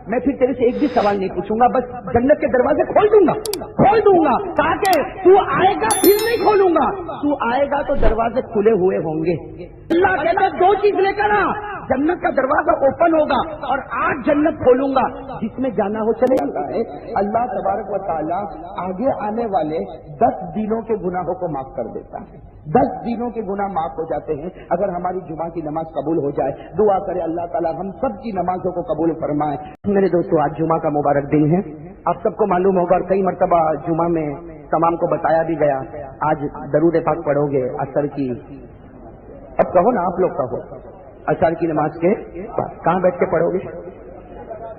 میں پھر تیرے سے ایک بھی سوال نہیں پوچھوں گا، بس جنت کے دروازے کھول دوں گا تاکہ تو آئے گا پھر نہیں کھولوں گا، تو آئے گا تو دروازے کھلے ہوئے ہوں گے۔ اللہ کہتا ہے دو چیز لے کر جنت کا دروازہ اوپن ہوگا اور آج جنت کھولوں گا، جس میں جانا ہو چلے جاتا ہے۔ اللہ تبارک و تعالیٰ آگے آنے والے 10 دنوں کے گناہوں کو معاف کر دیتا ہے، 10 دنوں کے گناہ معاف ہو جاتے ہیں اگر ہماری جمعہ کی نماز قبول ہو جائے۔ دعا کرے اللہ تعالیٰ ہم سب کی نمازوں کو قبول فرمائے۔ میرے دوستو، آج جمعہ کا مبارک دن ہے، آپ سب کو معلوم ہوگا اور کئی مرتبہ جمعہ میں تمام کو بتایا بھی گیا، آج درود پاک پڑھو گے عصر کی، اب کہو نا آپ لوگ کہو، عصر کی نماز کے بعد کہاں بیٹھ کے پڑھو گے؟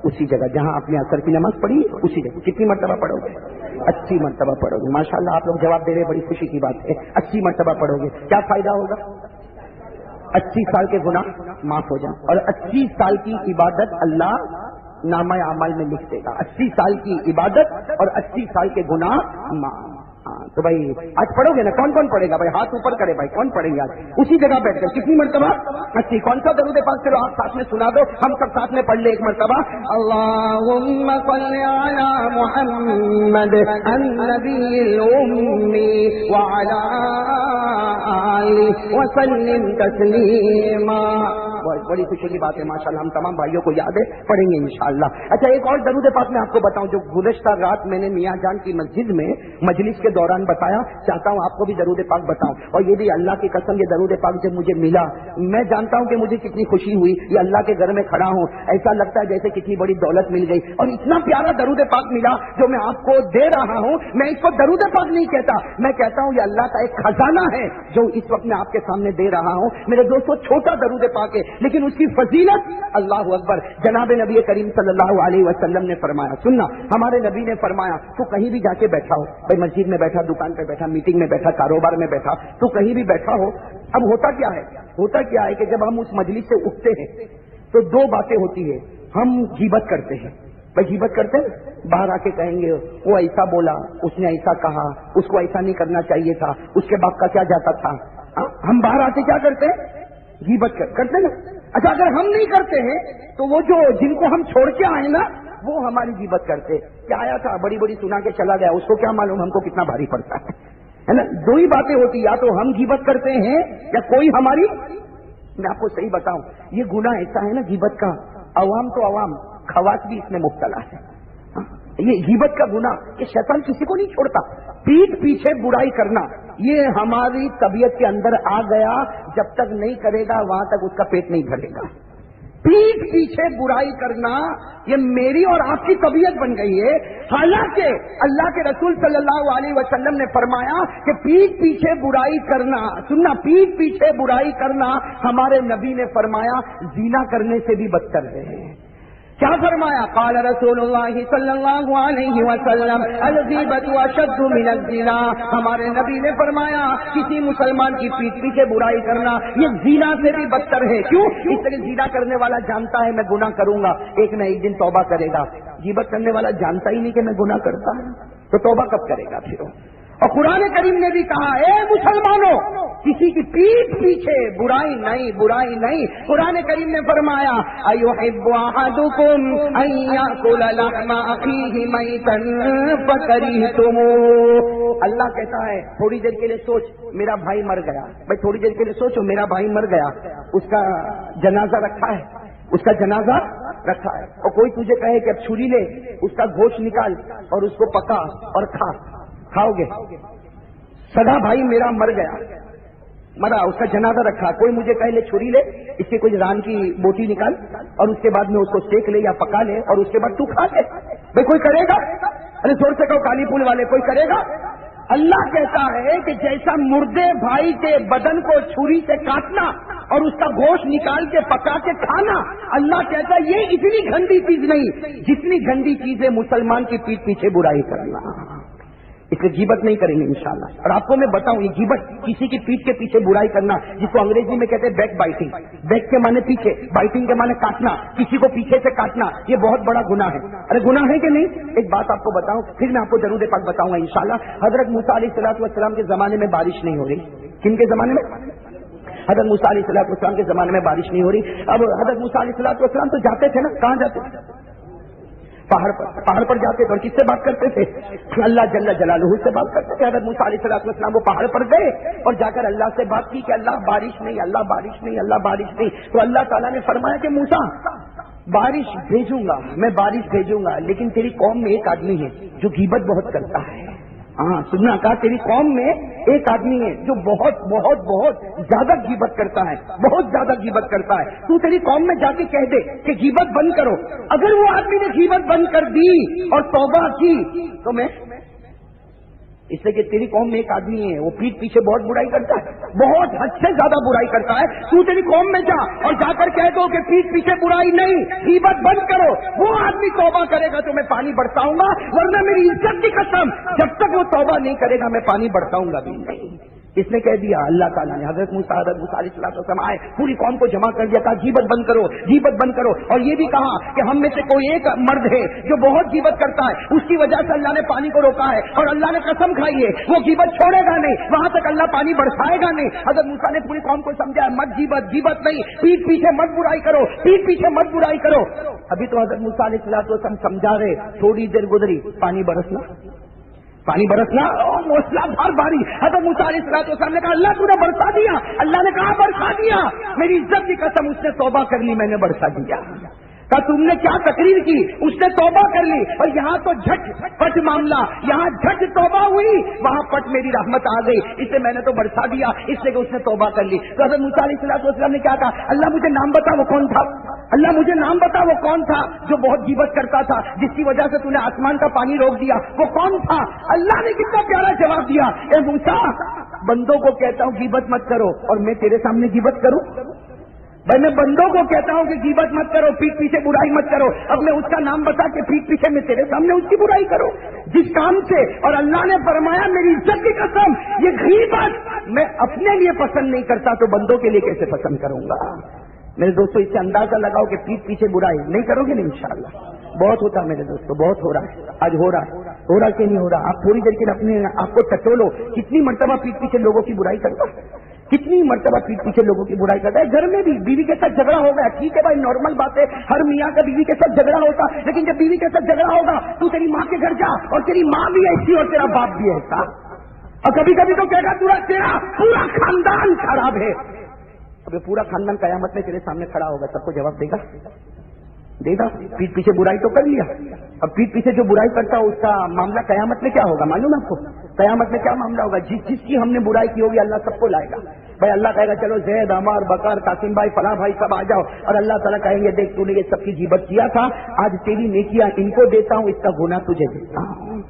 اسی جگہ جہاں آپ نے عصر کی نماز پڑھی اسی جگہ۔ کتنی مرتبہ پڑھو گے؟ 80 مرتبہ پڑھو گے۔ ماشاءاللہ آپ لوگ جواب دے رہے، بڑی خوشی کی بات ہے۔ 80 مرتبہ پڑھو گے، کیا فائدہ ہوگا؟ 80 سال کے گناہ معاف ہو جائیں اور 80 سال کی عبادت اللہ نامہ اعمال میں لکھ دے گا۔ 80 سال کی عبادت اور 80 سال کے گناہ معاف۔ تو بھائی آج پڑھو گے نا؟ کون کون پڑھے گا بھائی؟ ہاتھ اوپر کرے بھائی، کون پڑھیں گے آج اسی جگہ بیٹھ کر؟ کتنی مرتبہ؟ 80۔ کون سا درود پاک؟ چلو آپ ساتھ میں سنا دو، ہم سب ساتھ میں پڑھ لیں ایک مرتبہ۔ اللہم صل علی محمد النبی الامی وعلی آلہ وسلم تسلیما۔ بڑی خوشی کی بات ہے ماشاءاللہ، ہم تمام بھائیوں کو یاد ہے، پڑھیں گے انشاءاللہ۔ اچھا ایک اور درود پاک میں آپ کو بتاؤں جو گزشتہ رات میں نے میاں جان کی مسجد میں مجلس کے دوران بتایا، چاہتا ہوں آپ کو بھی درود پاک بتاؤں۔ اور یہ بھی اللہ کی قسم، یہ درود پاک جب مجھے ملا میں جانتا ہوں کہ مجھے کتنی خوشی ہوئی، یہ اللہ کے گھر میں کھڑا ہوں، ایسا لگتا ہے جیسے کتنی بڑی دولت مل گئی، اور اتنا پیارا درود پاک ملا جو میں آپ کو دے رہا ہوں۔ میں اس کو درود پاک نہیں کہتا، میں کہتا ہوں یہ اللہ کا ایک خزانہ ہے جو اس وقت میں آپ کے سامنے دے رہا ہوں۔ میرے دوستو چھوٹا درود پاک ہے لیکن اس کی فضیلت اللہ اکبر۔ جناب نبی کریم صلی اللہ علیہ وسلم نے فرمایا، سننا، ہمارے نبی نے فرمایا تو کہیں بھی جا کے بیٹھا ہو، بھائی مسجد میں بیٹھا، دکان پہ بیٹھا، میٹنگ میں بیٹھا، کاروبار میں بیٹھا، تو کہیں بھی بیٹھا ہو، اب ہوتا کیا ہے کہ جب ہم اس مجلس سے اٹھتے ہیں تو دو باتیں ہوتی ہے، ہم غیبت کرتے ہیں، بھائی غیبت کرتے ہیں، باہر آ کے کہیں گے وہ ایسا بولا، اس نے ایسا کہا، اس کو ایسا نہیں کرنا چاہیے تھا، اس کے باپ کا کیا جاتا تھا۔ ہم باہر آتے کیا کرتے ہیں؟ غیبت کرتے نا۔ اچھا اگر ہم نہیں کرتے ہیں تو وہ جو جن کو ہم چھوڑ کے آئے نا وہ ہماری غیبت کرتے، کیا آیا تھا بڑی بڑی سنا کے چلا گیا، اس کو کیا معلوم ہم کو کتنا بھاری پڑتا ہے نا۔ دو ہی باتیں ہوتی، یا تو ہم غیبت کرتے ہیں یا کوئی ہماری، میں آپ کو صحیح بتاؤں یہ گناہ ایسا ہے نا غیبت کا، عوام تو عوام، خواص بھی اس میں مبتلا ہے۔ یہ غیبت کا گناہ، یہ شیطان کسی کو نہیں چھوڑتا، پیٹھ پیچھے برائی کرنا یہ ہماری طبیعت کے اندر آ گیا، جب تک نہیں کرے گا وہاں تک اس کا پیٹ نہیں بھرے گا۔ پیٹھ پیچھے برائی کرنا یہ میری اور آپ کی طبیعت بن گئی ہے، حالانکہ اللہ کے رسول صلی اللہ علیہ وسلم نے فرمایا کہ پیٹھ پیچھے برائی کرنا، سننا، پیٹھ پیچھے برائی کرنا ہمارے نبی نے فرمایا زنا کرنے سے بھی بدتر ہے۔ کیا فرمایا؟ قال رسول اللہ صلی اللہ علیہ وسلم الغیبۃ اشد من الزنا۔ ہمارے نبی نے فرمایا کسی مسلمان کی پیٹھ پیچھے برائی کرنا یہ زنا سے بھی بدتر ہے۔ کیوں؟ اس طرح زنا کرنے والا جانتا ہے میں گناہ کروں گا، ایک نہ ایک دن توبہ کرے گا۔ غیبت کرنے والا جانتا ہی نہیں کہ میں گناہ کرتا ہوں تو توبہ کب کرے گا پھر؟ اور قرآن کریم نے بھی کہا اے مسلمانوں کسی کی پیٹھ پیچھے برائی نہیں۔ قرآن کریم نے فرمایا ایحب احدکم ان یاکل لحم اخیہ میتا فکرہتموہ۔ اللہ کہتا ہے تھوڑی دیر کے لیے سوچ میرا بھائی مر گیا، بھائی تھوڑی دیر کے لیے سوچو میرا بھائی مر گیا، اس کا جنازہ رکھا ہے، اور کوئی تجھے کہے کہ اب چھری لے اس کا گوشت نکال اور اس کو پکا اور کھاؤ گے؟ سگا بھائی میرا مرا، اس کا جنازہ رکھا، کوئی مجھے کہے لے چھری لے اس کے کچھ ران کی بوٹی نکال اور اس کے بعد میں اس کو سیک لے یا پکا لے اور اس کے بعد تو کھا لے، بھائی کوئی کرے گا؟ ارے زور سے کہو کالی پول والے، کوئی کرے گا؟ اللہ کہتا ہے کہ جیسا مردے بھائی کے بدن کو چھری سے کاٹنا اور اس کا گوشت نکال کے پکا کے کھانا، اللہ کہتا ہے یہ اتنی گندی چیز نہیں جتنی گندی چیز ہے مسلمان کی پیٹھ پیچھے برائی کرنا۔ اس لیے غیبت نہیں کریں گے انشاءاللہ۔ اور آپ کو میں بتاؤں یہ غیبت کسی کی پیٹھ کے پیچھے برائی کرنا جس کو انگریزی میں کہتے ہیں بیک بائٹنگ، بیک کے معنی پیچھے، بائٹنگ کے معنی کاٹنا، کسی کو پیچھے سے کاٹنا، یہ بہت بڑا گناہ ہے۔ ارے گناہ ہے کہ نہیں؟ ایک بات آپ کو بتاؤں پھر میں آپ کو درود پاک بتاؤں گا انشاءاللہ۔ حضرت موسیٰ علیہ السلام کے زمانے میں بارش نہیں ہو رہی، کن کے زمانے میں؟ حضرت موسیٰ علیہ السلام کے زمانے میں بارش نہیں ہو رہی۔ اب حضرت موسیٰ علیہ السلام تو جاتے تھے نا، کہاں جاتے تھے؟ पहाड़ पर जाते थे और किससे बात करते थे? अल्लाह जल्ल जलालुहु से बात करते थे। हज़रत मूसा अलैहिस्सलाम वो पहाड़ पर गए और जाकर अल्लाह से बात की कि अल्लाह बारिश नहीं, अल्लाह बारिश नहीं, अल्लाह बारिश नहीं। तो अल्लाह ताला ने फरमाया कि मूसा बारिश भेजूंगा, मैं बारिश भेजूंगा, लेकिन तेरी कौम में एक आदमी है जो गीबत बहुत करता है। हाँ सुनना, कहा तेरी कौम में एक आदमी है जो बहुत बहुत बहुत ज्यादा गीबत करता है, बहुत ज्यादा गीबत करता है। तू तेरी कौम में जाके कह दे कि गीबत बंद करो। अगर वो आदमी ने गीबत बंद कर दी और तौबा की तो मैं, इसलिए कि तेरी कौम में एक आदमी है वो पीठ पीछे बहुत बुराई करता है, बहुत हद से ज्यादा बुराई करता है। तू तेरी कौम में जा और जाकर कह दो कि पीठ पीछे बुराई नहीं, गीबत बंद करो। वो आदमी तौबा करेगा तो मैं पानी बरसाऊंगा, वरना मेरी इज्जत की कसम जब तक वो तौबा नहीं करेगा मैं पानी बरसाऊंगा भी नहीं। इसने कह दिया अल्लाह ताला ने। हज़रत मूसा अलैहिस्सलाम आए, पूरी कौम को जमा कर दिया, कहा गीबत बंद करो, गीबत बंद करो। और ये भी कहा कि हम में से कोई एक मर्द है जो बहुत गीबत करता है, उसकी वजह से अल्लाह ने पानी को रोका है और अल्लाह ने कसम खाई है वो गीबत छोड़ेगा नहीं, वहां तक अल्लाह पानी बरसाएगा नहीं। हज़रत मूसा ने पूरी कौम को समझाया मत गीबत, गीबत नहीं, पीठ पीछे मत बुराई करो, पीठ पीछे मत बुराई करो। अभी तो हज़रत मूसा अलैहिस्सलाम समझा रहे, थोड़ी देर गुजरी, पानी बरसना, पानी बरसना, मूसलाधार बारिश। हज़रत मूसा अलैहिस्सलाम ने कहा अल्लाह तूने बरसा दिया। अल्लाह ने कहा बरसा दिया, मेरी इज्जत की कसम उसने तौबा कर ली, मैंने बरसा दिया। कहा तुमने क्या तकरीर की? उसने तौबा कर ली। और यहाँ तो झट मामला, यहाँ झट तौबा हुई, वहां पट मेरी रहमत आ गई, इससे मैंने तो बरसा दिया, इसलिए कि उसने तौबा कर ली। तो हज़रत मूसा अलैहिस्सलाम ने क्या कहा? अल्लाह मुझे नाम बता वो कौन था, अल्लाह मुझे नाम बता वो कौन था जो बहुत गीबत करता था, जिसकी वजह से तूने आसमान का पानी रोक दिया, वो कौन था? अल्लाह ने कितना प्यारा जवाब दिया, ए मूसा बंदों को कहता हूँ गीबत मत करो और मैं तेरे सामने गीबत करूं? भाई मैं बंदों को कहता हूँ कि गीबत मत करो, पीठ पीछे बुराई मत करो, अब मैं उसका नाम बता के पीठ पीछे मैं तेरे सामने उसकी बुराई करूं जिस काम से? और अल्लाह ने फरमाया मेरी इज्जत की कसम ये गीबत मैं अपने लिए पसंद नहीं करता तो बंदों के लिए कैसे पसंद करूंगा? मेरे दोस्तों इससे अंदाजा लगाओ कि पीठ पीछे बुराई नहीं करोगे नहीं इंशाअल्लाह। बहुत होता है मेरे दोस्तों, बहुत हो रहा है, आज हो रहा है, हो रहा कि नहीं हो रहा? आप थोड़ी देर के लिए अपने आपको टटोलो, कितनी मर्तबा पीठ पीछे लोगों की बुराई करता है, कितनी मर्तबा पीठ पीछे लोगों की बुराई करता है। घर में भी बीवी के साथ झगड़ा हो गया, ठीक है भाई नॉर्मल बात है, हर मियाँ का बीवी के साथ झगड़ा होता, लेकिन जब बीवी के साथ झगड़ा होगा तू तेरी माँ के घर जा और तेरी माँ भी ऐसी और तेरा बाप भी ऐसा, और कभी कभी तो कहेगा तेरा पूरा खानदान खराब है। अब पूरा खानदान कयामत में तेरे सामने खड़ा होगा, सबको जवाब देगा? पीठ पीछे बुराई तो कर लिया, अब पीठ पीछे जो बुराई करता है उसका मामला कयामत में क्या होगा मालूम है आपको? कयामत में क्या मामला होगा? जिसकी हमने बुराई की होगी अल्लाह सबको लाएगा। भाई अल्लाह कहेगा चलो जैद, अमार, बकर, कासिम भाई, फला भाई सब आ जाओ, और अल्लाह ताला कहेंगे देख तूने ये सबकी गीबत किया था, आज तेरी नेकियां इनको देता हूं, इसका गुनाह तुझे देता हूं।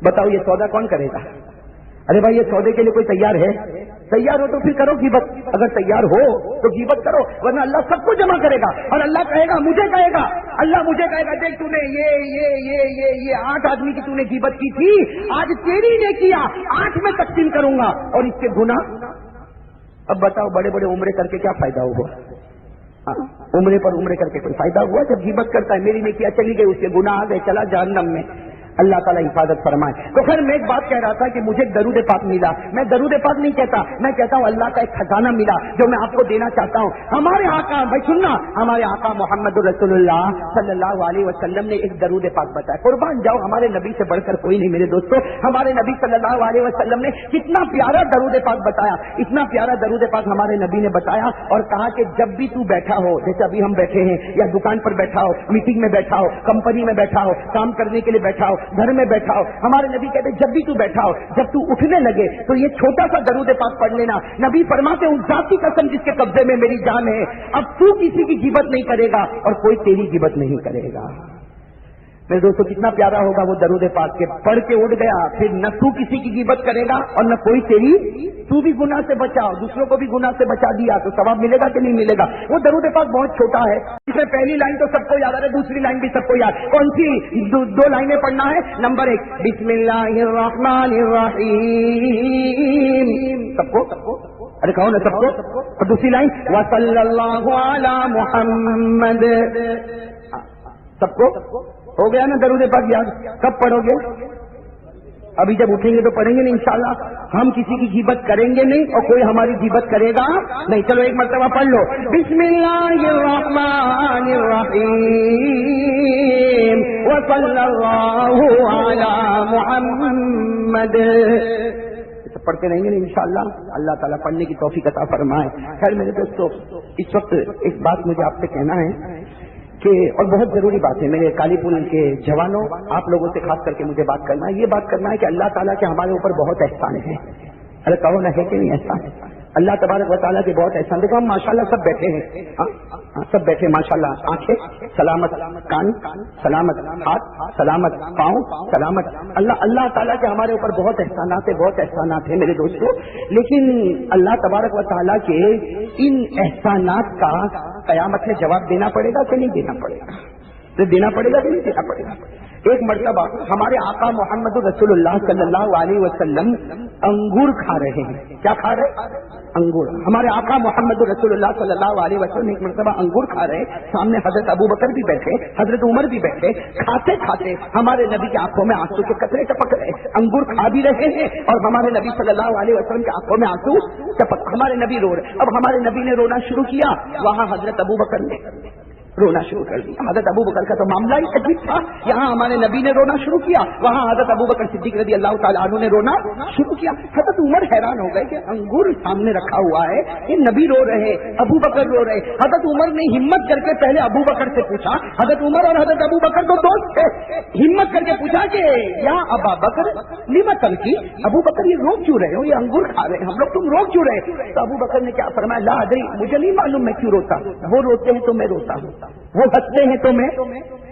बताओ ये सौदा कौन करेगा? अरे भाई ये सौदे के लिए कोई तैयार है? तैयार हो तो फिर करो गीबत, अगर तैयार हो तो गीबत करो, वरना अल्लाह सबको जमा करेगा और अल्लाह कहेगा मुझे कहेगा, अल्लाह मुझे कहेगा देख तूने ये 8 आदमी की तूने गीबत की थी, आज तेरी ने किया 8 में तकसीम करूंगा और इसके गुनाह। अब बताओ बड़े बड़े उम्रे करके क्या फायदा हुआ? उम्रे पर उम्रे करके कोई फायदा हुआ? जब गीबत करता है मेरी ने किया चली गई, उसके गुनाह आ गए, चला जहन्नम में। अल्लाह ताला हिफाजत फरमाए। तो खैर मैं एक बात कह रहा था कि मुझे दरूद पाक मिला, मैं दरूद पाक नहीं कहता, मैं कहता हूँ अल्लाह का एक खजाना मिला जो मैं आपको देना चाहता हूँ। हमारे आका, भाई सुनना, हमारे आका मोहम्मद रसूलुल्लाह सल्लल्लाहु अलैहि वसल्लम ने एक दरूद पाक बताया। कुर्बान जाओ हमारे नबी से बढ़कर कोई नहीं मेरे दोस्तों। हमारे नबी सल्लल्लाहु अलैहि वसल्लम ने कितना प्यारा दरूद पाक बताया, इतना प्यारा दरूद पाक हमारे नबी ने बताया और कहा कि जब भी तू बैठा हो, जैसे अभी हम बैठे हैं, या दुकान पर बैठा हो, मीटिंग में बैठा हो, कंपनी में बैठा हो, काम करने के लिए बैठा हो, घर में बैठा हो, हमारे नबी कहते जब भी तू बैठा हो, जब तू उठने लगे तो ये छोटा सा दरूद पाक पढ़ लेना। नबी फरमाते उस जात की कसम जिसके कब्जे में मेरी जान है, अब तू किसी की गिबत नहीं करेगा और कोई तेरी गिबत नहीं करेगा। मेरे दोस्तों कितना प्यारा होगा वो दरूद पाक के पढ़ के उठ गया, फिर न तू किसी की गिबत करेगा और न कोई तेरी, तू भी गुनाह से बचाओ, दूसरों को भी गुनाह से बचा दिया तो सवाब मिलेगा कि नहीं मिलेगा? वो दरूद पाक बहुत छोटा है, इसमें पहली लाइन तो सबको याद है, दूसरी लाइन भी सबको याद। कौन सी? दो लाइनें पढ़ना है। नंबर 1 बिस्मिल्लाहिर्रहमानिर्रहीम, सबको, अरे कौन है सबको? और दूसरी लाइन वसल्लल्लाहु अला मुहम्मद, सबको हो गया ना दरूद पाक याद? कब पढ़ोगे? अभी जब उठेंगे तो पढ़ेंगे नहीं इंशाल्लाह। हम किसी की गीबत करेंगे नहीं और कोई हमारी गीबत करेगा नहीं। चलो एक मरतबा पढ़ लो, बिस्मिल्लाहिर्रहमानिर्रहीम वसल्लल्लाहु अला मुहम्मद। पढ़ते रहेंगे इंशाअल्लाह, अल्लाह ताला पढ़ने की तौफीक अता फरमाए। खैर मेरे दोस्तों, इस वक्त एक बात मुझे आपसे कहना है कि, और बहुत जरूरी बात है, मेरे कालीपुर के जवानों, आप लोगों से खास करके मुझे बात करना है, ये बात करना है कि अल्लाह ताला के हमारे ऊपर बहुत एहसान है। अरे कहो ना, है कि नहीं एहसान? अल्लाह तबारक व तआला के बहुत एहसान। देखो हम माशाल्लाह सब बैठे हैं, सब बैठे माशाल्लाह, आंखें सलामत, कान सलामत, हाथ सलामत, पाँव सलामत। अल्लाह ताला के हमारे ऊपर बहुत एहसानात है, बहुत एहसानात है मेरे दोस्तों। लेकिन अल्लाह तबारक व तआला के इन एहसानात का कयामत में जवाब देना पड़ेगा कि नहीं देना पड़ेगा? तो देना पड़ेगा कि नहीं देना पड़ेगा? एक मर्तबा हमारे आका मोहम्मद रसूलुल्लाह सल्लल्लाहु अलैहि वसल्लम अंगूर खा रहे हैं। क्या खा रहे? अंगूर। हमारे आका मोहम्मद रसूलुल्लाह सल्लल्लाहु अलैहि वसल्लम एक मर्तबा अंगूर खा रहे, सामने हजरत अबू बकर भी बैठे, हजरत उमर भी बैठे। खाते खाते हमारे नबी की आंखों में आंसू के कतरे टपक रहे। अंगूर खा भी रहे हैं और हमारे नबी सल्लल्लाहु अलैहि वसल्लम की आंखों में आंसू टपक, हमारे नबी रो रहे। अब हमारे नबी ने रोना शुरू किया, वहां हजरत अबू बकर ने रोना शुरू कर दिया। हजरत अबू बकर का तो मामला ही अजीब था, यहाँ हमारे नबी ने रोना शुरू किया, वहाँ हजरत अबू बकर सिद्दीक रज़ी अल्लाह तआला अन्हु ने रोना शुरू किया। हजरत उमर हैरान हो गए कि अंगूर सामने रखा हुआ है, ये नबी रो रहे, अबू बकर रो रहे। हजरत उमर ने हिम्मत करके पहले अबू बकर से पूछा, हजरत उमर और हजरत अबू बकर तो दोस्त थे, हिम्मत करके पूछा कि या अबा बकर लिमा तलकी, अबू बकर ये रो क्यों रहे हो, ये अंगूर खा रहे हैं हम लोग, तुम रो क्यों रहे? तो अबू बकर ने क्या फरमाया, ला अदरी, मुझे नहीं मालूम मैं क्यों रोता, वो रोते हैं तो मैं रोता हूँ, वो हंसते हैं तो मैं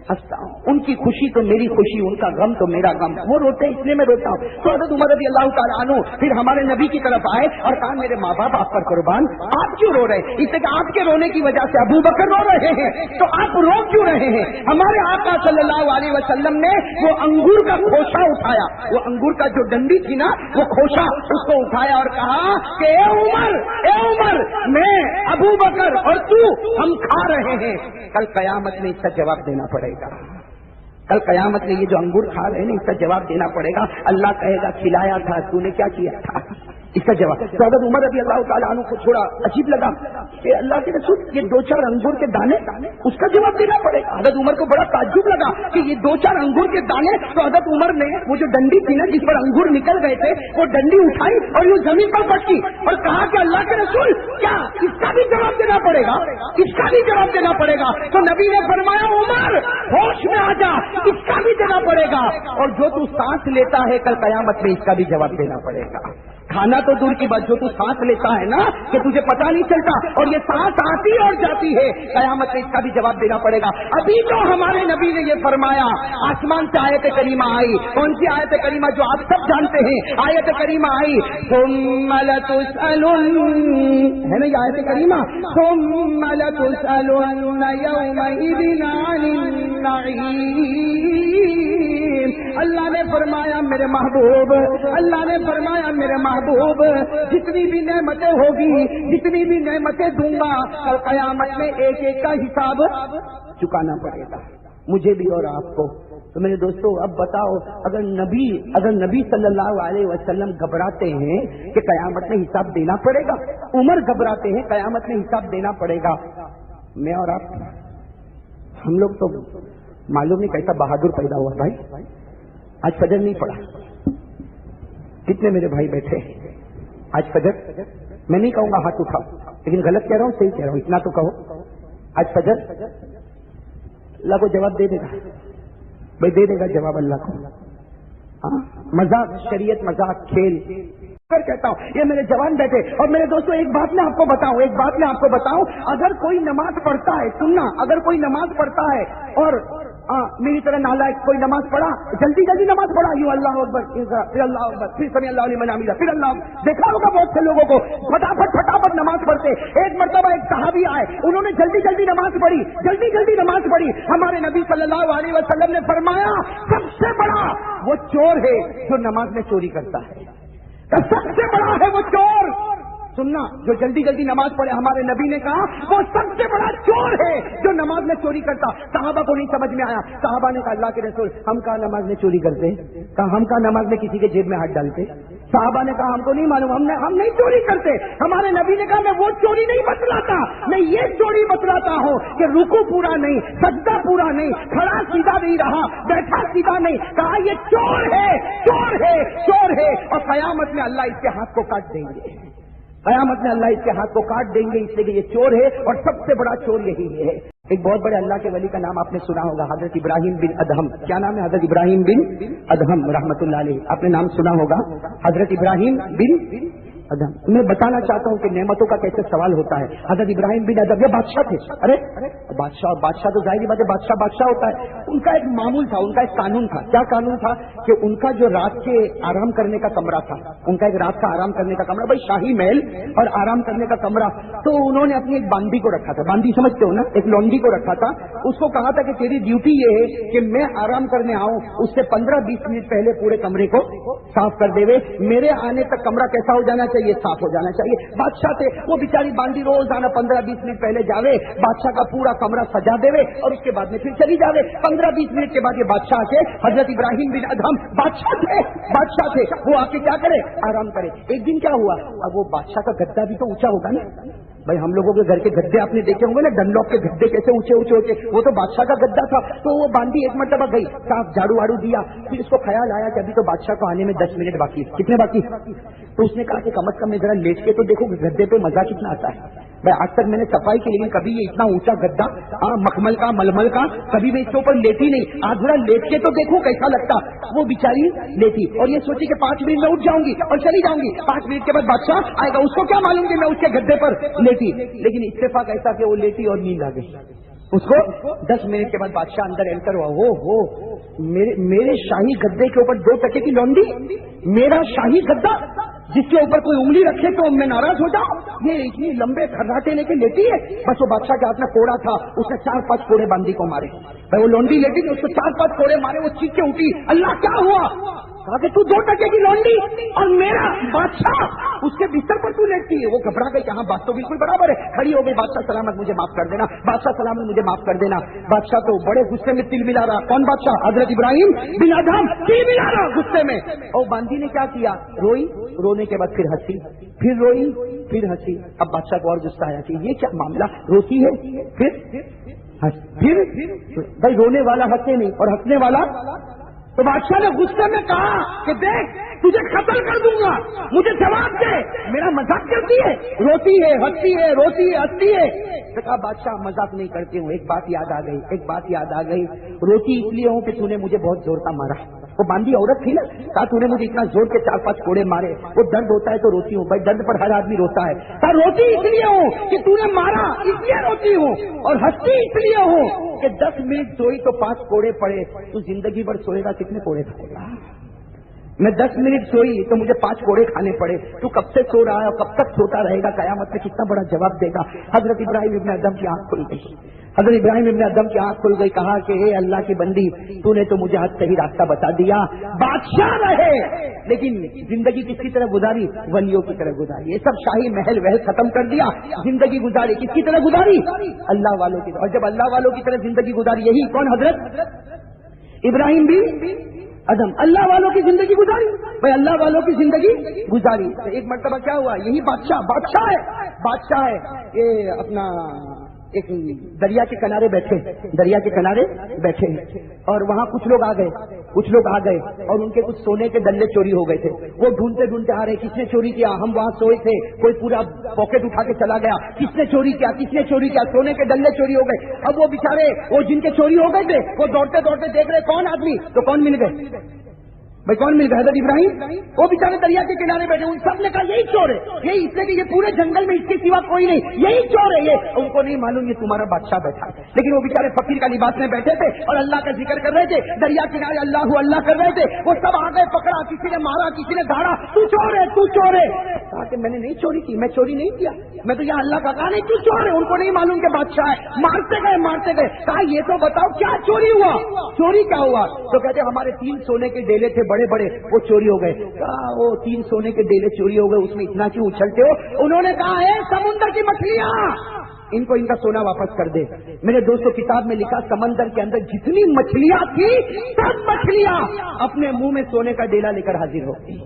हंसता हूँ, उनकी खुशी तो मेरी खुशी, उनका गम तो मेरा गम, वो रोते हैं इसलिए मैं रोता हूँ। तो हज़रत उमर रज़ी अल्लाह तआला अन्हु फिर हमारे नबी की तरफ आए और कहा, मेरे माँ बाप आप पर कुर्बान, आप क्यों रो रहे? इससे कि आपके रोने की वजह से अबू बकर रो रहे हैं, तो आप रो क्यों रहे हैं? हमारे आका सल्लल्लाहु अलैहि वसल्लम ने वो अंगूर का खोशा उठाया, वो अंगूर का जो डंडी थी ना, वो खोशा उसको उठाया और कहा कि ए उमर, मैं अबू बकर और तू हम खा रहे हैं, कल कयामत में इसका जवाब देना पड़ेगा। कल कयामत में ये जो अंगूर खा रहे हैं इसका जवाब देना पड़ेगा। अल्लाह कहेगा खिलाया था तूने, क्या किया था, इसका जवाब। तो हज़रत उमर रज़ी अल्लाह तआला अन्हु को थोड़ा अजीब लगा कि अल्लाह के रसूल ये 2-4 अंगूर के दाने, उसका जवाब देना पड़ेगा। हज़रत उमर को बड़ा ताज्जुब लगा कि ये 2-4 अंगूर के दाने। तो हज़रत उमर ने वो जो डंडी थी ना जिस पर अंगूर निकल गए थे, वो डंडी उठाई और यूं जमीन पर पटकी और कहा कि अल्लाह के रसूल क्या इसका भी जवाब देना पड़ेगा, इसका भी जवाब देना पड़ेगा। तो नबी ने फरमाया, उमर होश में आ जा, इसका भी देना पड़ेगा, और जो तू सांस लेता है कल कयामत में इसका भी जवाब देना पड़ेगा। खाना तो दूर की बात, जो तू सांस लेता है ना कि तुझे पता नहीं चलता, और ये सांस आती और जाती है, कयामत में इसका भी जवाब देना पड़ेगा। अभी तो हमारे नबी ने ये फरमाया, आसमान से आयत करीमा आई, कौन सी आयत करीमा जो आप सब जानते हैं, आयत करीमा आई, सुम्मा लतुसअलुन, है ना ये आयत करीमा, सुम्मा लतुसअलुन यौमइज़िन अनिन नईम। अल्लाह ने फरमाया मेरे महबूब, अल्लाह ने फरमाया मेरे महबूब, जितनी भी नेमतें होगी, जितनी भी नेमतें दूंगा, कल कयामत में एक एक का हिसाब चुकाना पड़ेगा, मुझे भी और आपको। तो मेरे दोस्तों अब बताओ, अगर नबी सल्लल्लाहु अलैहि वसल्लम घबराते हैं कि कयामत में हिसाब देना पड़ेगा, उमर घबराते हैं कयामत में हिसाब देना पड़ेगा, मैं और आप, हम लोग तो मालूम नहीं कैसा बहादुर पैदा हुआ भाई। आज फजर नहीं पड़ा, कितने मेरे भाई बैठे आज फजर, मैं नहीं कहूंगा हाथ उठाओ, लेकिन गलत कह रहा हूं सही कह रहा हूं इतना तो कहो, आज फजर अल्लाह को जवाब दे देगा भाई, दे देगा जवाब अल्लाह को। मजाक शरीयत, मजाक खेल कर कहता हूं, ये मेरे जवान बैठे। और मेरे दोस्तों एक बात मैं आपको बताऊं, अगर कोई नमाज पढ़ता है, सुनना, अगर कोई नमाज पढ़ता है और मेरी तरह नालायक कोई नमाज पढ़ा, जल्दी जल्दी नमाज पढ़ा, यूं अल्लाह अकबर, फिर अल्लाह अकबर, फिर समी अल्लाहु लिमन हमीदा, फिर अल्लाह, देखा होगा बहुत से लोगों को फटाफट नमाज पढ़ते। एक मर्तबा एक सहाबी आए, उन्होंने जल्दी जल्दी नमाज पढ़ी, हमारे नबी सल्लल्लाहु अलैहि वसल्लम ने फरमाया, सबसे बड़ा वो चोर है जो नमाज में चोरी करता है, सबसे बड़ा है वो चोर सुनना, जो जल्दी जल्दी नमाज पढ़े, हमारे नबी ने कहा वो सबसे बड़ा चोर है जो नमाज में चोरी करता। सहाबा को नहीं समझ में आया। सहाबा ने कहा अल्लाह के रसूल, हम कहा नमाज में चोरी करते? कहा हम कहा नमाज में किसी के जेब में हाथ डालते? सहाबा ने कहा हमको नहीं मालूम, हम नहीं चोरी करते। हमारे नबी ने कहा मैं वो चोरी नहीं बतलाता, मैं ये चोरी बतलाता हूँ कि रुकू पूरा नहीं, सजदा पूरा नहीं, खड़ा सीधा नहीं रहा, बैठा सीधा नहीं। कहा ये चोर है, चोर है, चोर है। और कयामत में अल्लाह इसके हाथ को काट देंगे, कयामत में अल्लाह इसके हाथ को काट देंगे, इसलिए कि ये चोर है और सबसे बड़ा चोर यही है। एक बहुत बड़े अल्लाह के वली का नाम आपने सुना होगा, हजरत इब्राहिम बिन अदहम। क्या नाम है? हजरत इब्राहिम बिन अदहम रहमतुल्लाह अलैह। आपने नाम सुना होगा, हजरत इब्राहिम बिन अदहम। मैं बताना चाहता हूँ कि नेमतों का कैसे सवाल होता है। हजरत इब्राहिम बिन अदहम ये बादशाह थे। अरे बादशाह, और बादशाह तो जाहिर बात है बादशाह होता है। उनका एक मामूल था, उनका एक कानून था। क्या कानून था? कि उनका जो रात के आराम करने का कमरा था, उनका एक रात का आराम करने का कमरा, भाई शाही महल और आराम करने का कमरा, तो उन्होंने अपनी एक बांदी को रखा था। बांदी समझते हो ना? एक लौंडी को रखा था। उसको कहा था कि तेरी ड्यूटी ये है कि मैं आराम करने आऊं उससे 15-20 मिनट पहले पूरे कमरे को साफ कर देवे, मेरे आने तक कमरा कैसा हो जाना चाहिए? ये साफ हो जाना चाहिए। बादशाह थे वो, बेचारी बांदी रोजाना 15-20 मिनट पहले जावे, बादशाह का पूरा कमरा सजा देवे और उसके बाद में फिर चली जावे। 15-20 मिनट के बाद ये बादशाह के, हजरत इब्राहिम बिन अदहम बादशाह थे, वो आके क्या करे? आराम करे। एक दिन क्या हुआ, अब वो बादशाह का गद्दा भी तो ऊंचा होगा ना भाई। हम लोगों के घर के गद्दे आपने देखे होंगे ना, डनलॉप के गद्दे कैसे ऊंचे ऊंचे होते, वो तो बादशाह का गद्दा था। तो वो बांदी एक मरतबा गई, साफ झाड़ू वाड़ू दिया, फिर इसको ख्याल आया कि अभी तो बादशाह को आने में 10 मिनट बाकी है। कितने बाकी? तो उसने कहा कि कम से कम जरा लेट के तो देखो गद्दे पे मजा कितना आता है। भाई आज तक मैंने सफाई की, लेकिन कभी ये इतना ऊंचा गद्दा मखमल का, मलमल का, कभी मैं इसके ऊपर लेटी नहीं। आज थोड़ा लेट के तो देखो कैसा लगता। वो बेचारी लेटी और ये सोची कि 5 मिनट में उठ जाऊंगी और चली जाऊंगी। 5 मिनट के बाद बादशाह आएगा, उसको क्या मालूम कि मैं उसके गद्दे पर लेटी। लेकिन इत्तेफाक ऐसा कि वो लेटी और नींद आ गई उसको। 10 मिनट के बाद बादशाह अंदर एंटर हुआ। हो मेरे शाही गद्दे के ऊपर 2 टके की लौंडी, मेरा शाही गद्दा जिसके ऊपर कोई उंगली रखे तो मैं नाराज हो जाऊं? ये इतनी लंबे खर्राटे लेके लेटी है। बस वो बादशाह के हाथ में कोड़ा था, उसने 4-5 कोड़े बांदी को मारे। भाई वो लौंडी लेटी थी, उसको 4-5 कोड़े मारे। वो चीख के उठी, अल्लाह क्या हुआ? कहा कि तू 2 टके की लौंडी और मेरा बादशाह उसके बिस्तर पर तू लेटती है। वो घबरा गई, कहा बात तो बिल्कुल बराबर है। खड़ी हो गई, बादशाह सलामत मुझे माफ कर देना, बादशाह सलामत मुझे माफ कर देना। बादशाह तो बड़े गुस्से में तिल मिला रहा। कौन बादशाह? हजरत इब्राहिम बिन अदहम तिल मिला रहा गुस्से में। और बांदी ने क्या किया? रोई, रोने के बाद फिर हंसी, फिर रोई, फिर हंसी। अब बादशाह को और गुस्सा आया कि ये क्या मामला, रोती है फिर भाई रोने वाला हंसे नहीं और हंसने वाला। तो बादशाह ने गुस्से में कहा कि देख तुझे कत्ल कर दूंगा, मुझे जवाब दे। मेरा मजाक करती है, रोती है हंसती है, रोती है हंसती है। तो कहा बादशाह मजाक नहीं करती हूँ, एक बात याद आ गई, रोती इसलिए हूँ कि तूने मुझे बहुत जोर का मारा। वो बांदी औरत थी ना, कहा तूने मुझे इतना जोर के 4-5 कोड़े मारे, वो दर्द होता है तो रोती हूँ। भाई दर्द पर हर आदमी रोता है। कहा रोती इसलिए हूँ कि तूने मारा, इसलिए रोती हूँ। और हंसती इसलिए हूँ कि 10 मिनट सोई तो 5 कोड़े पड़े। तू जिंदगी भर सोएगा, कितने कोड़े खाएगा? मैं 10 मिनट सोई तो मुझे 5 कोड़े खाने पड़े। तू कब से सो रहा है और कब तक सोता रहेगा? कयामत में कितना बड़ा जवाब देगा। हजरत इब्राहिम इब्न अदहम की आंख खुल गई। हजरत इब्राहिम इब्न अदहम की आंख खुल गई। कहा कि हे अल्लाह की बंदी, तूने तो मुझे आज सही रास्ता बता दिया। बादशाह रहे लेकिन जिंदगी किसकी तरह गुजारी? वलियों की तरह गुजारी। ये सब शाही महल वहल खत्म कर दिया, जिंदगी गुजारी किसकी तरह गुजारी? अल्लाह वालों की। और जब अल्लाह वालों की तरह जिंदगी गुजारी, यही कौन? हजरत इब्राहिम बिन अदहम, अल्लाह वालों की जिंदगी गुजारी। भाई अल्लाह वालों की जिंदगी गुजारी। तो एक मर्तबा क्या हुआ, यही बादशाह है ये अपना एक दरिया के किनारे बैठे और वहाँ कुछ लोग आ गए और उनके कुछ सोने के डल्ले चोरी हो गए थे। वो ढूंढते आ रहे, किसने चोरी किया? हम वहाँ सोए थे, कोई पूरा पॉकेट उठा के चला गया। किसने चोरी किया? सोने के डल्ले चोरी हो गए। अब वो बेचारे, वो जिनके चोरी हो गए थे, वो दौड़ते देख रहे कौन आदमी, तो कौन मिल गए? भाई कौन मिल गया? हजरत इब्राहिम। वो बेचारे दरिया के किनारे बैठे, उन सब ने कहा यही चोर है, यही, इसलिए कि ये पूरे जंगल में इसके सिवा कोई नहीं, यही चोर है ये। उनको नहीं मालूम ये तुम्हारा बादशाह बैठा है। लेकिन वो बेचारे फकीर का लिबास में बैठे थे और अल्लाह का जिक्र कर रहे थे, दरिया किनारे अल्लाह अल्लाह कर रहे थे। वो सब आ गए, पकड़ा, किसी ने मारा, किसी ने धाड़ा, तू चोर है। कहा कि मैंने नहीं चोरी की, मैं चोरी नहीं किया, मैं तो यहाँ अल्लाह का कहा नहीं, तू चोर है। उनको नहीं मालूम कि बादशाह है। मारते गए। कहा ये तो बताओ क्या चोरी हुआ? चोरी क्या हुआ? तो कहते हमारे 3 सोने के डेले थे बड़े बड़े, वो चोरी हो गए। कहा वो 3 सोने के डेले चोरी हो गए, उसमें इतना क्यों उछलते हो? उन्होंने कहा है समुद्र की मछलियां, इनको इनका सोना वापस कर दे। मेरे दोस्तों किताब में लिखा समंदर के अंदर जितनी मछलियां थी सब मछलियां अपने मुंह में सोने का डेला लेकर हाजिर हो गई।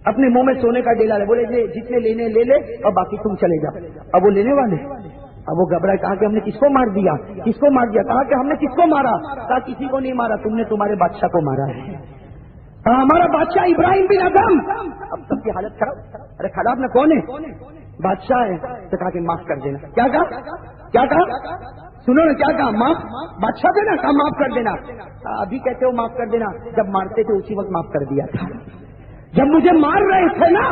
अपने मुंह में सोने का डेला ले, बोले जितने लेने ले ले और बाकी तुम चले जाओ। अब वो लेने वाले, अब वो घबराए, कहा कि हमने किसको मार दिया, किसको मार दिया? कहा कि हमने किसको मारा? कहा किसी को नहीं मारा, तुमने तुम्हारे बादशाह को मारा है। हमारा बादशाह इब्राहिम बिन अदम। अब सबकी हालत खराब। अरे खराब ना कौन है? बादशाह है। तो कहा कि माफ कर देना। क्या कहा? क्या कहा? सुनो ना, क्या कहा? माफ, बादशाह देना, कहा माफ कर देना। अभी कहते हो माफ कर देना, जब मारते थे उसी वक्त माफ कर दिया था। जब मुझे मार रहे थे ना,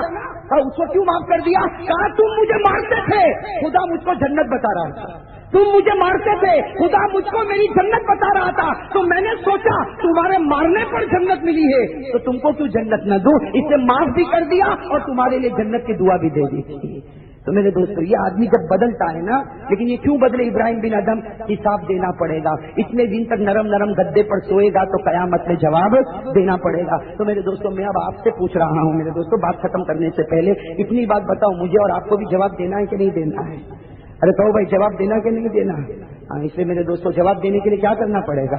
उसको क्यों माफ कर दिया? कहा तुम मुझे मारते थे, खुदा मुझको जन्नत बता रहा था। तुम मुझे मारते थे, खुदा मुझको मेरी जन्नत बता रहा था। तो मैंने सोचा तुम्हारे मारने पर जन्नत मिली है तो तुमको क्यों जन्नत न दूं, इसे माफ भी कर दिया और तुम्हारे लिए जन्नत की दुआ भी दे दी थी। तो मेरे दोस्तों ये आदमी जब बदलता है ना, लेकिन ये क्यों बदले इब्राहिम बिन अदम? हिसाब देना पड़ेगा। इतने दिन तक नरम नरम गद्दे पर सोएगा तो कयामत में जवाब देना पड़ेगा। तो मेरे दोस्तों मैं अब आपसे पूछ रहा हूँ, मेरे दोस्तों बात खत्म करने से पहले इतनी बात बताओ, मुझे और आपको भी जवाब देना है कि नहीं देना है? अरे कहो भाई जवाब देना कि नहीं देना? हाँ, इसलिए मेरे दोस्तों जवाब देने के लिए क्या करना पड़ेगा?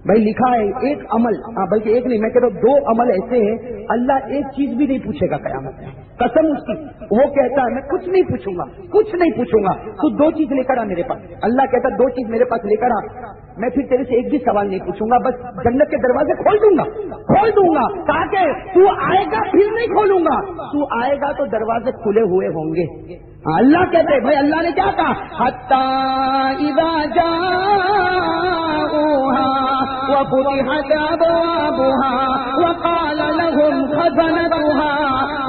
भाई लिखा है एक अमल, बल्कि एक नहीं, मैं कहता हूँ 2 अमल ऐसे हैं अल्लाह एक चीज भी नहीं पूछेगा कयामत में, कसम उसकी। वो कहता है मैं कुछ नहीं पूछूंगा, कुछ नहीं पूछूंगा, तू 2 चीज लेकर आ मेरे पास। अल्लाह कहता 2 चीज मेरे पास लेकर आ, मैं फिर तेरे से एक भी सवाल नहीं पूछूंगा, बस जन्नत के दरवाजे खोल दूंगा ताकि तू आएगा फिर नहीं खोलूंगा, तू आएगा तो दरवाजे खुले हुए होंगे। अल्लाह कहते भाई, अल्लाह ने क्या कहा? हत्ता इज़ा जाऊहा वफ़ुतिहत अबवाबुहा वक़ाल लहुम खज़नतुहा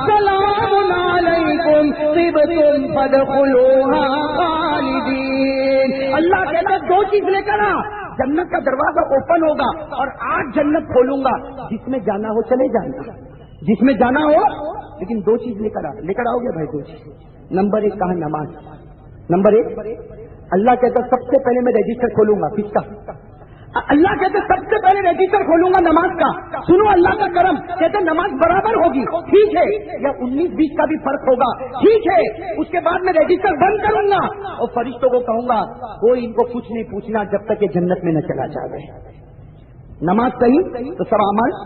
सलामुन अलैकुम तिबतुम फदखुलूहा खालिदीन। अल्लाह कहता 2 चीज लेकर आ, जन्नत का दरवाजा ओपन होगा और 8 जन्नत खोलूंगा, जिसमें जाना हो चले जाना, जिसमें जाना हो, लेकिन 2 चीज लेकर आओगे भाई। 2 चीज। नंबर 1 कहा? नमाज। नंबर 1 अल्लाह कहता सबसे पहले मैं रजिस्टर खोलूंगा। किसका? अल्लाह कहते सबसे पहले रजिस्टर खोलूंगा नमाज का। सुनो अल्लाह का करम, कहते नमाज बराबर होगी, ठीक है, या 19-20 का भी फर्क होगा, ठीक है, उसके बाद मैं रजिस्टर बंद करूंगा और फरिश्तों को कहूंगा कोई इनको कुछ नहीं पूछना जब तक ये जन्नत में न चला जाए। नमाज सही तो सब अमल।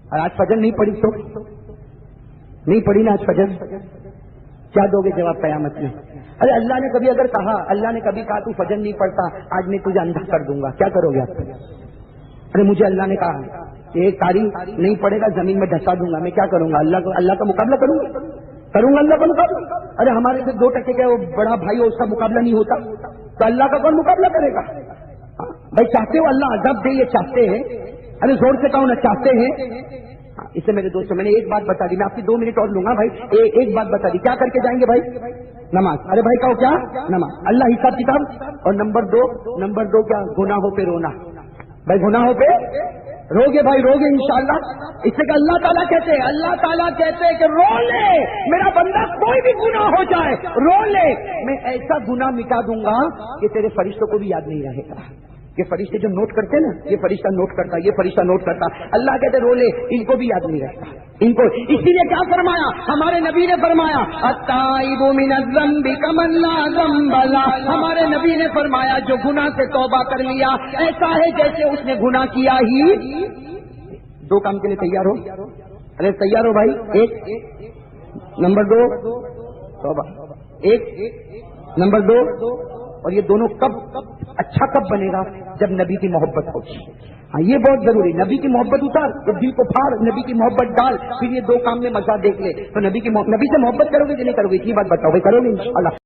और आज फजर नहीं पड़ी तो नहीं पड़ी ना, आज फजर क्या दोगे जवाब कयामत में? अरे अल्लाह ने कभी अगर कहा, अल्लाह ने कभी कहा तू फजर नहीं पढ़ता, आज मैं तुझे अंधा कर दूंगा, क्या करोगे आप? अरे मुझे अल्लाह ने कहा कि एक तारीख नहीं पड़ेगा जमीन में धसा दूंगा, मैं क्या करूंगा? अल्लाह का मुकाबला करूंगा अल्लाह का मुकाबला। अरे हमारे से 2% का वो बड़ा भाई हो, उसका मुकाबला नहीं होता तो अल्लाह का कौन मुकाबला करेगा? भाई चाहते हो अल्लाह अज़ाब दे, ये चाहते हैं? अरे जोर से कहो ना, चाहते हैं? इससे मेरे दोस्तों मैंने एक बात बता दी, मैं आपकी 2 मिनट और लूंगा भाई। एक बात बता दी, क्या करके जाएंगे भाई? नमाज। अरे भाई कहो क्या? नमाज। अल्लाह हिसाब किताब। और नंबर 2 क्या? गुनाहों पे रोना। भाई गुनाहों पे रोगे भाई, रोगे इंशाअल्लाह। इससे कि अल्लाह ताला कहते हैं कि रो ले मेरा बंदा, कोई भी गुनाह हो जाए रो ले, मैं ऐसा गुनाह मिटा दूंगा कि तेरे फरिश्तों को भी याद नहीं रहेगा। ये फरिश्ते जो नोट करते ना, ये फरिश्ता नोट करता, ये फरिश्ता नोट करता, अल्लाह कहते रो ले, इनको भी याद नहीं रहता इनको। इसीलिए क्या फरमाया हमारे नबी ने? फरमाया अत्ताइबु मिनज़्ज़म्बि कमन ला ज़म्ब लह। हमारे नबी ने फरमाया जो गुनाह से तौबा कर लिया ऐसा है जैसे उसने गुनाह किया ही। 2 काम के लिए तैयार हो? अरे तैयार हो भाई? 1 नंबर 2 तौबा, 1 नंबर 2। और ये दोनों कब बनेगा? जब नबी की मोहब्बत होगी। हाँ ये बहुत जरूरी। नबी की मोहब्बत उतार, तो दिल को फाड़, नबी की मोहब्बत डाल, फिर ये 2 काम में मजा देख ले। तो नबी से मोहब्बत करोगे कि नहीं करोगे? इतनी बात बताओ भाई, करोगे इंशाअल्लाह।